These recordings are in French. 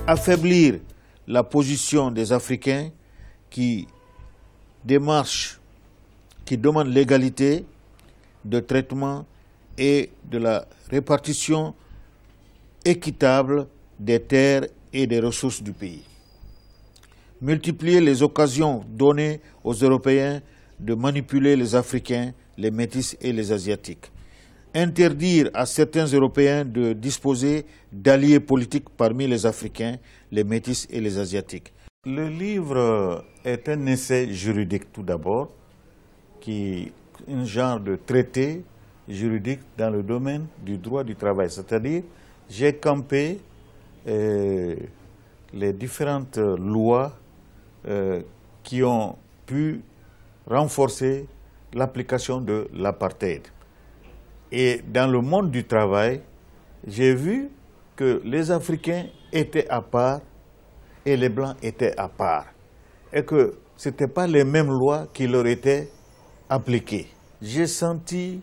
affaiblir la position des Africains qui démarchent, qui demandent l'égalité de traitement et de la répartition équitable des terres et des ressources du pays. Multiplier les occasions données aux Européens de manipuler les Africains, les Métis et les Asiatiques. Interdire à certains Européens de disposer d'alliés politiques parmi les Africains, les Métis et les Asiatiques. Le livre est un essai juridique tout d'abord, un genre de traité juridique dans le domaine du droit du travail. C'est-à-dire, j'ai campé les différentes lois qui ont pu renforcer l'application de l'apartheid. Et dans le monde du travail, j'ai vu que les Africains étaient à part et les Blancs étaient à part. Et que ce n'étaient pas les mêmes lois qui leur étaient appliquées. J'ai senti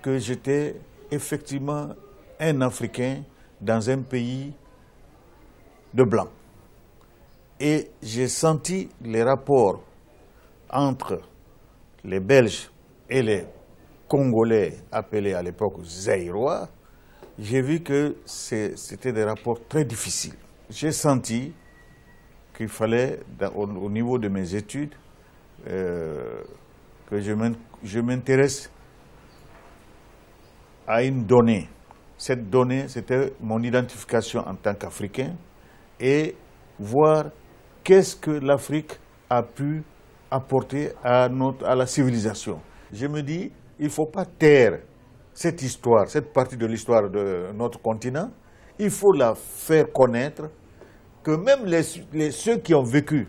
que j'étais effectivement un Africain dans un pays de Blancs. Et j'ai senti les rapports entre les Belges et les Congolais, appelés à l'époque Zaïrois. J'ai vu que c'était des rapports très difficiles. J'ai senti qu'il fallait, au niveau de mes études, que je m'intéresse à une donnée. Cette donnée, c'était mon identification en tant qu'Africain et voir qu'est-ce que l'Afrique a pu apporter à la civilisation. Je me dis, il ne faut pas taire cette histoire, cette partie de l'histoire de notre continent. Il faut la faire connaître, que même ceux qui ont vécu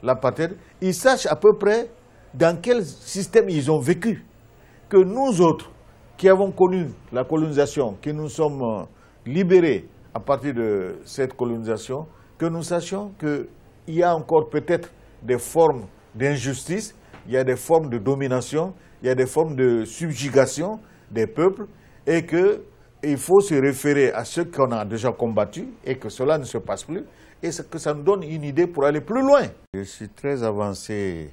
l'apartheid, ils sachent à peu près dans quel système ils ont vécu. Que nous autres, qui avons connu la colonisation, qui nous sommes libérés à partir de cette colonisation, que nous sachions qu'il y a encore peut-être des formes d'injustice, il y a des formes de domination, il y a des formes de subjugation des peuples et qu'il faut se référer à ceux qu'on a déjà combattus et que cela ne se passe plus et que ça nous donne une idée pour aller plus loin. Je suis très avancé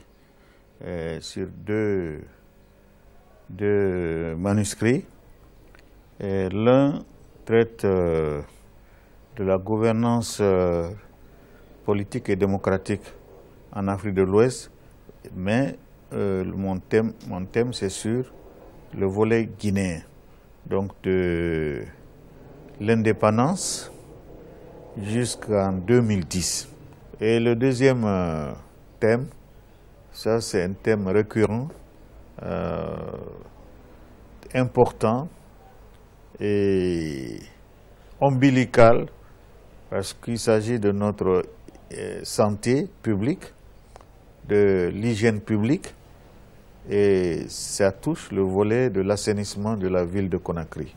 sur deux manuscrits. L'un traite de la gouvernance politique et démocratique en Afrique de l'Ouest, mais mon thème c'est sur le volet guinéen, donc de l'indépendance jusqu'en 2010. Et le deuxième thème, ça c'est un thème récurrent, important et ombilical, parce qu'il s'agit de notre santé publique, de l'hygiène publique, et ça touche le volet de l'assainissement de la ville de Conakry.